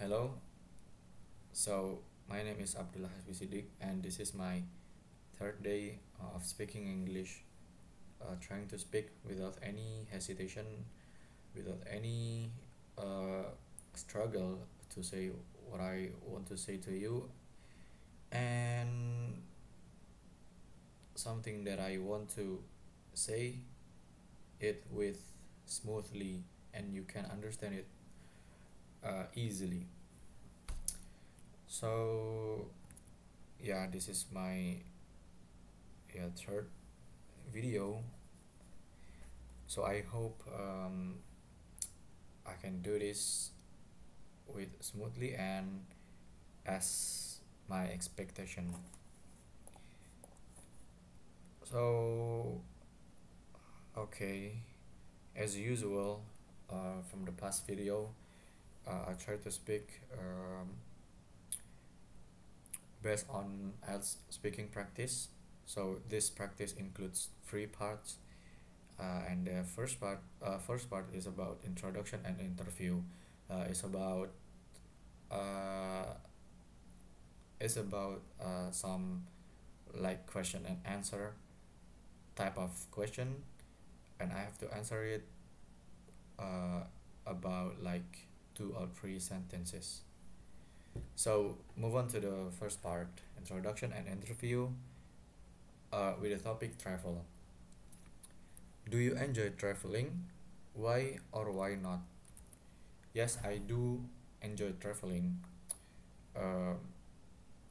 Hello, so my name is Abdullah Hasbi and this is my third day of speaking English, trying to speak without any hesitation, without any struggle to say what I want to say to you, and something that I want to say it with smoothly and you can understand it easily. So yeah, this is my third video, so I hope I can do this with smoothly and as my expectation. So okay, as usual, from the past video, I try to speak based on as speaking practice. So this practice includes three parts, and the first part is about introduction and interview. It's about uh, some like question and answer type of question, and I have to answer it uh, about like two or three sentences. So move on to the first part, introduction and interview, with the topic travel. Do you enjoy traveling? Why or why not? Yes, I do enjoy traveling. Uh,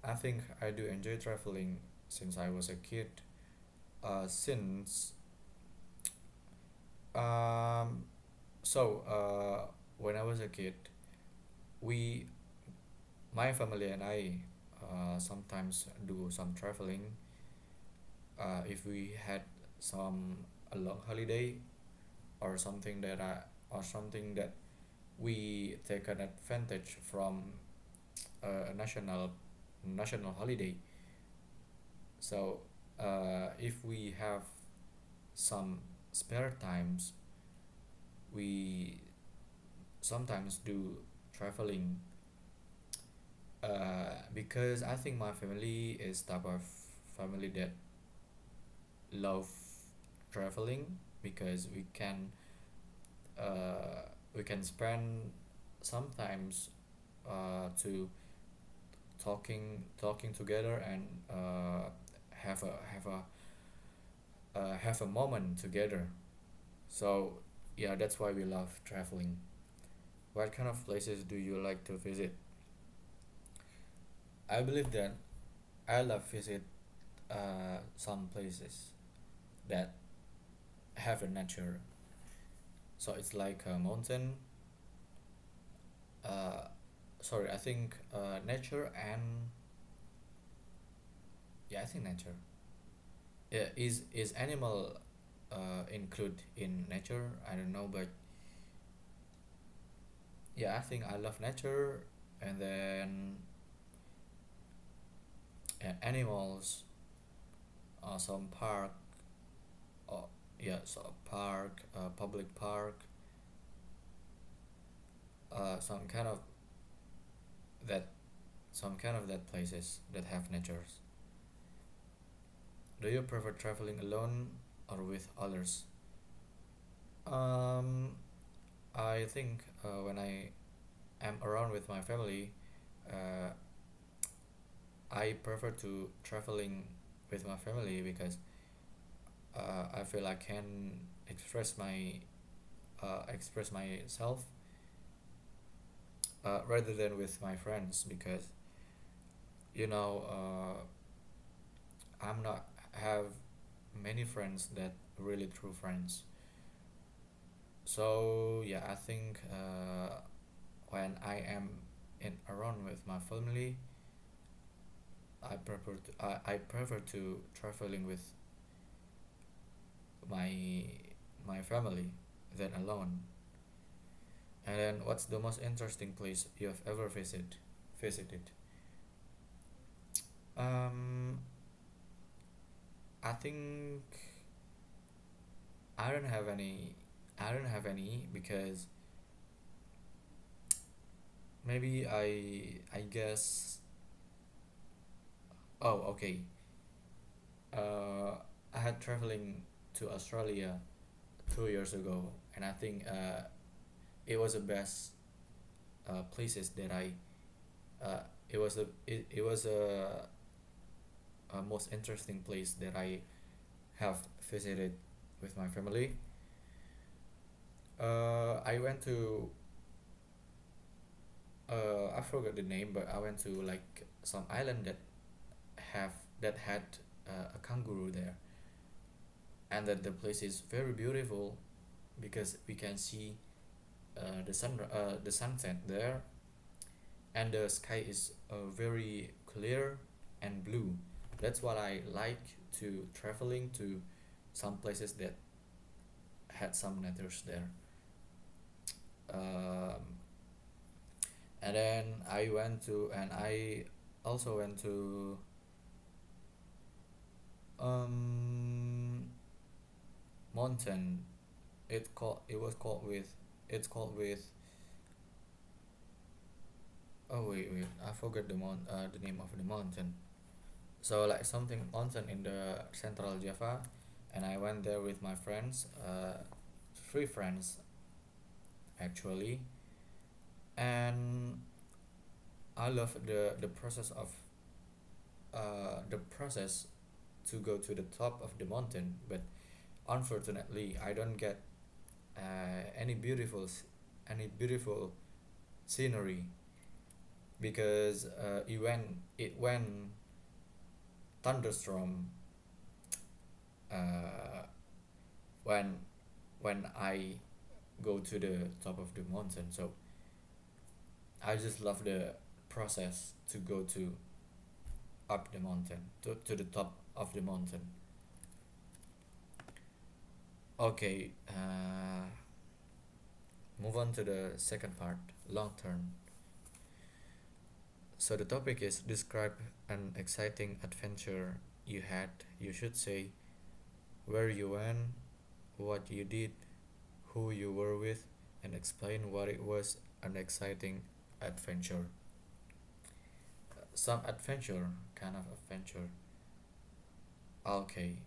I think I do enjoy traveling since I was a kid. Since um, so when I was a kid, we, my family and I, sometimes do some traveling. If we had some a long holiday or something that we take an advantage from a national holiday. So if we have some spare times, we sometimes do traveling, because I think my family is type of family that love traveling, because we can spend sometimes to talking together and have a have a moment together. So yeah, that's why we love traveling. What kind of places do you like to visit? I believe that I love visit some places that have a nature. So it's like a mountain. Uh, Sorry, I think nature and yeah, I think nature. Yeah, is animal include in nature? I don't know, but yeah, I think I love nature, and then animals, some park, yeah, so park, public park, some kind of that, places that have natures. Do you prefer traveling alone or with others? Um, I think when I am around with my family, uh, I prefer to traveling with my family because I feel I can express myself rather than with my friends, because you know I'm not have many friends that really true friends. So yeah, I think when I am in around with my family, I prefer to traveling with my family than alone. And then what's the most interesting place you have ever visited? Um, I think I don't have any. I don't have any because maybe I guess. Oh, okay. uh, I had traveling to Australia 2 years ago, and I think it was the best places that it was a most interesting place that I have visited with my family. I went to I forgot the name, but I went to like some island have that had a kangaroo there, and that the place is very beautiful because we can see the sunset there, and the sky is very clear and blue. That's what I like to traveling to some places that had some natures there. Um, and then I also went to um, mountain. It was called with it's called with oh wait, I forgot the name of the mountain. So like something mountain in the central Java, and I went there with my friends, three friends actually, and I love the process of the process to go to the top of the mountain, but unfortunately I don't get any any beautiful scenery because it went thunderstorm uh, when I go to the top of the mountain. So I just love the process to go to up the mountain to the top of the mountain. Okay, move on to the second part, long term. So the topic is describe an exciting adventure you had. You should say where you went, what you did, who you were with, and explain what it was an exciting adventure. Some adventure, kind of adventure. Okay.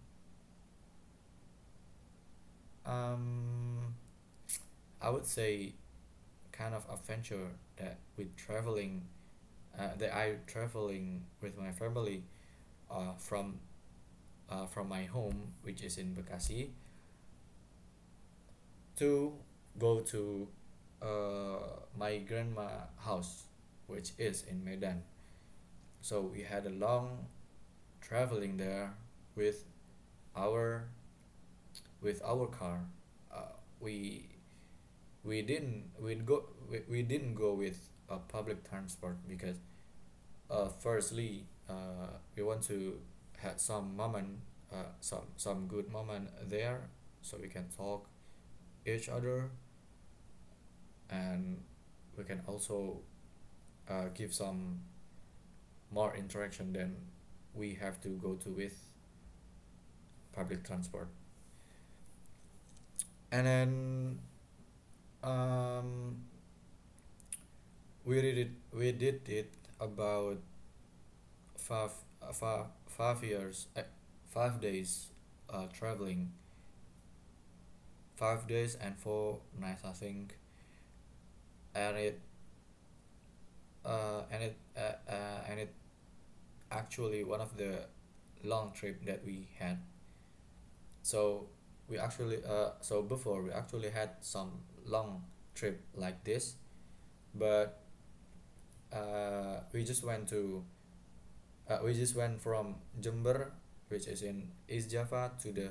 Um, I would say kind of adventure that with traveling, that I traveling with my family, uh, from from my home, which is in Bekasi, to go to my grandma house, which is in Medan. So we had a long traveling there with our our car. Uh, we we didn't go with public transport because firstly we want to have some moment some good moment there so we can talk each other, and we can also give some more interaction than we have to go to with public transport. And then um, we did it about 5 years 5 days traveling, 5 days and 4 nights I think. And it actually one of the long trip that we had. So before we actually had some long trip like this, but we just went from Jember, which is in East Java, to the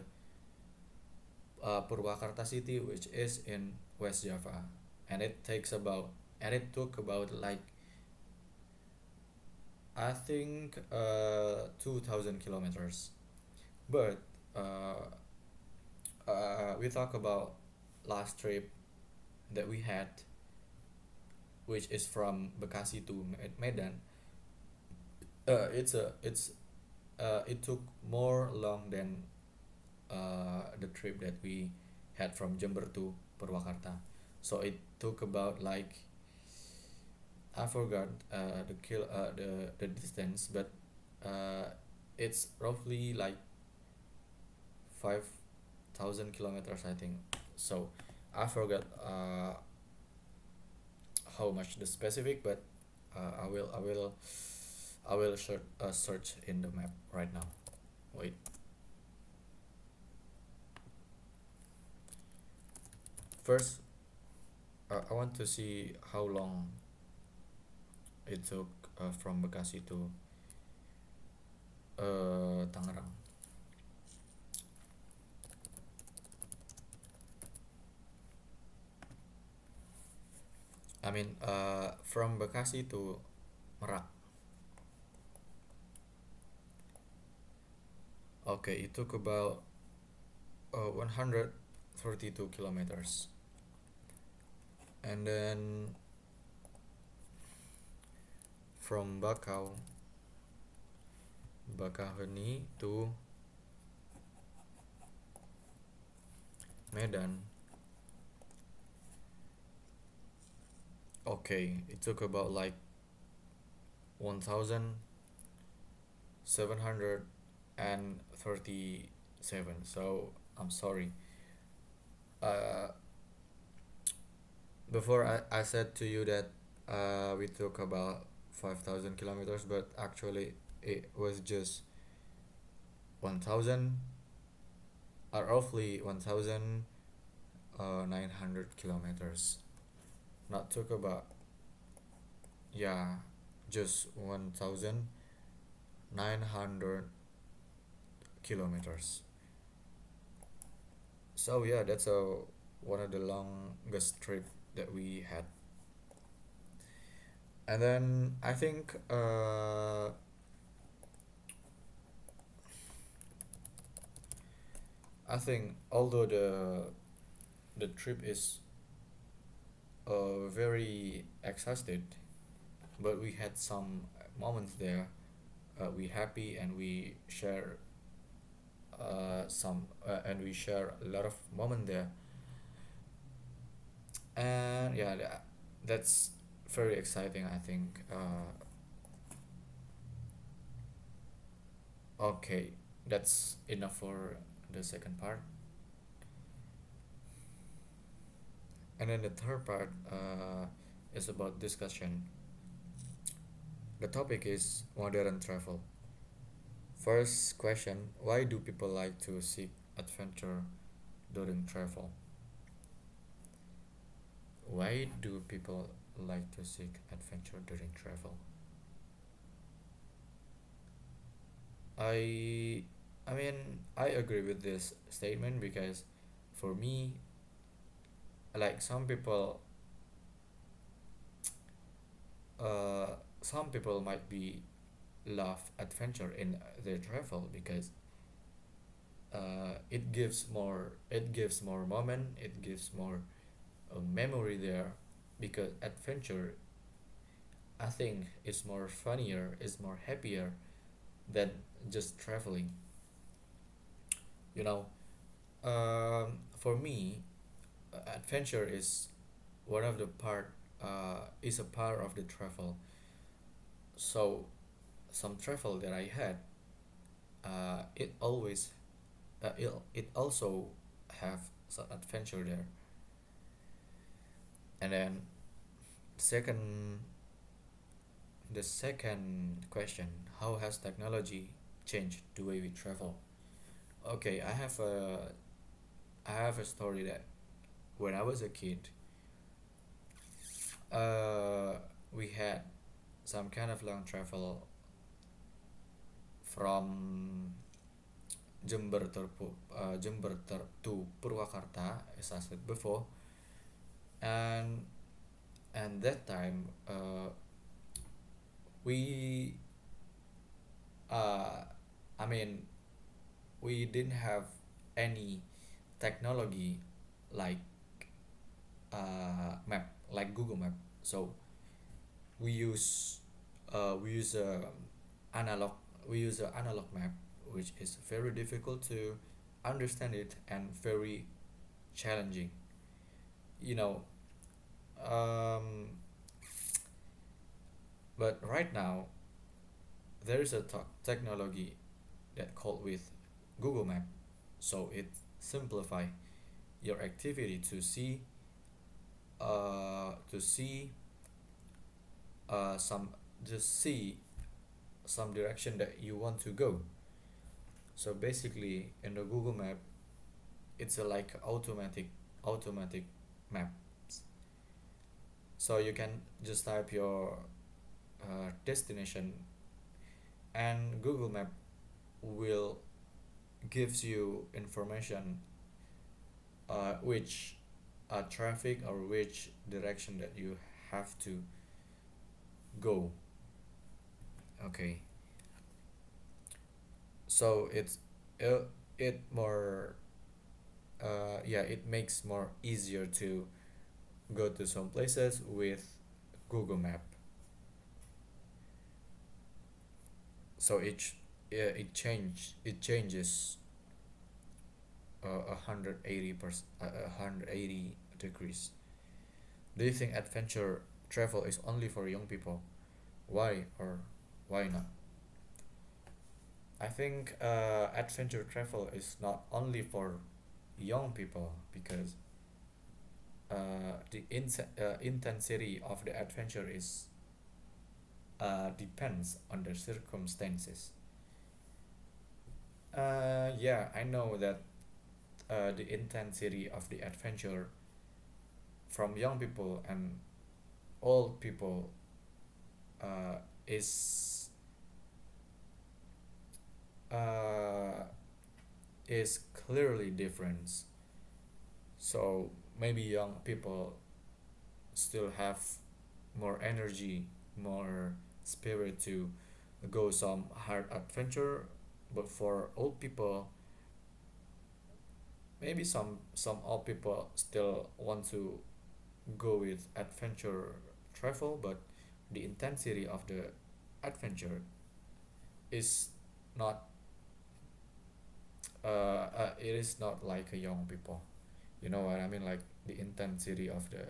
Purwakarta city, which is in West Java, and it took about like I think 2,000 kilometers. But uh, we talk about last trip that we had, which is from Bekasi to Medan. It took more long than the trip that we had from Jember to Purwakarta. So it took about like I forgot the distance, but uh, it's roughly like 5,000 kilometers, I think. So I forgot how much the specific, but I will search in the map right now. Wait. First, I want to see how long it took from Bekasi to Tangerang. I mean, from Bekasi to Merak. Okay, it took about 132 kilometers. And then from Bakauheni to Medan. Okay, it took about like 1,737. So I'm sorry. Uh, Before I said to you that we took about 5,000 kilometers, but actually it was just 1,000, roughly 1,900 kilometers. Not took about, yeah, just 1,900 kilometers. So yeah, that's one of the longest trip that we had. And then I think although the trip is very exhausted, but we had some moments there. We happy and we share and we share a lot of moment there. And yeah, that's very exciting, I think. Okay, that's enough for the second part. And then the third part is about discussion. The topic is modern travel. First question: why do people like to seek adventure during travel? Why do people like to seek adventure during travel? I I mean, I agree with this statement because for me, like uh some people might be love adventure in their travel because it gives more moment, it gives more memory there, because adventure, I think, is more funnier, is more happier than just traveling. You know, for me, adventure is one of the part is a part of the travel. So some travel that I had, it also have some adventure there. And then second the second question: how has technology changed the way we travel? Okay, I have a story that when I was a kid, uh, we had some kind of long travel from to Purwakarta, as I said before, and that time we uh, I mean we didn't have any technology like map, like Google Map. So we use we use analog we use an analog map, which is very difficult to understand it and very challenging. You know, um, But right now there is a technology that called with Google Map, so it simplify your activity to see some just see some direction that you want to go. So basically in the Google Map, it's a like automatic maps. So you can just type your destination, and Google Map will gives you information which traffic or which direction that you have to go. Okay, so uh, it more yeah, it makes more easier to go to some places with Google Map. So yeah, it changes 180%, 180 degrees. Do you think adventure travel is only for young people? Why or why not? I think adventure travel is not only for young people because the intensity of the adventure is depends on the circumstances. Yeah, I know that the intensity of the adventure from young people and old people uh, is uh, is clearly different. So maybe young people still have more energy, more spirit to go some hard adventure, but for old people, maybe some old people still want to go with adventure travel, but the intensity of the adventure is not it is not like a young people. You know what I mean? Like the intensity of the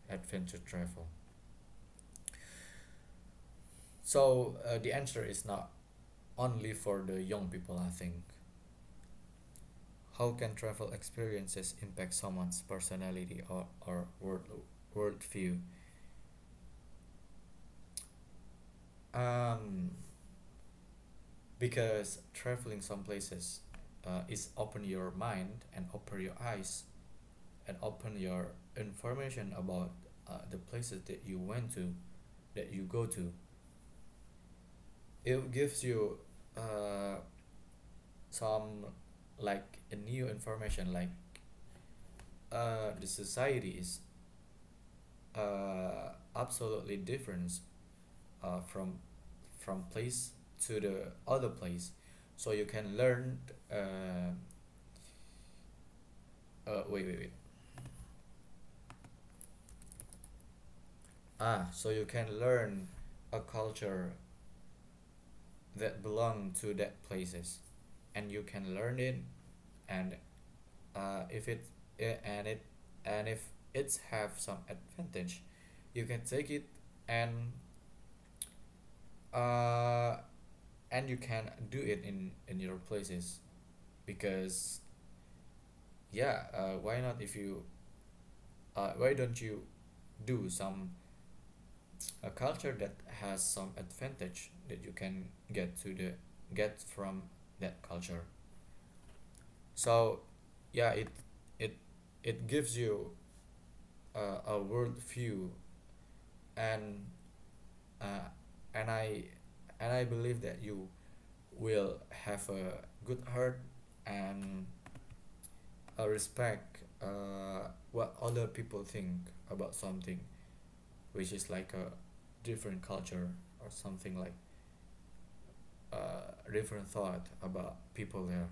adventure travel. So the answer is not only for the young people, I think. How can travel experiences impact someone's personality or worldview? Um, because traveling some places is open your mind and open your eyes and open your information about the places that you went to, that you go to. It gives you uh, some like a new information, like the society is absolutely different from place to the other place, so you can learn wait so you can learn a culture that belong to that places, and you can learn it, and if it and it and if it's have some advantage, you can take it, and uh, and you can do it in your places, because yeah, why not, if you why don't you do some a culture that has some advantage that you can get from that culture. So yeah, it it gives you a world view, and uh, and I believe that you will have a good heart and a respect what other people think about something, which is like a different culture or something, like different thought about people there.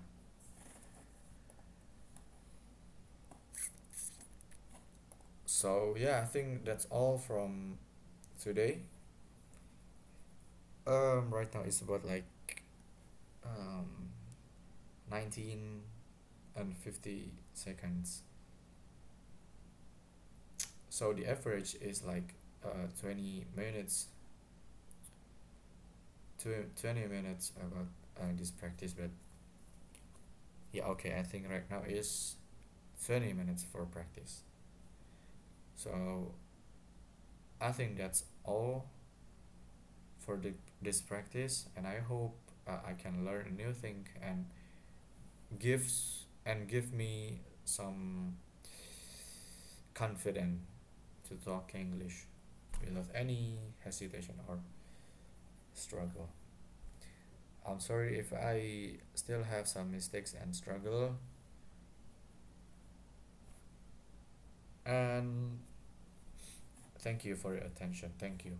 So yeah, I think that's all from today. Right now it's about like um 19 and 50 seconds. So the average is like 20 minutes 20 minutes about this practice, but yeah, okay, I think right now is 20 minutes for practice. So I think that's all for this practice, and I hope I can learn a new thing and give me some confidence to talk English without any hesitation or struggle. I'm sorry if I still have some mistakes and struggle, and thank you for your attention. Thank you.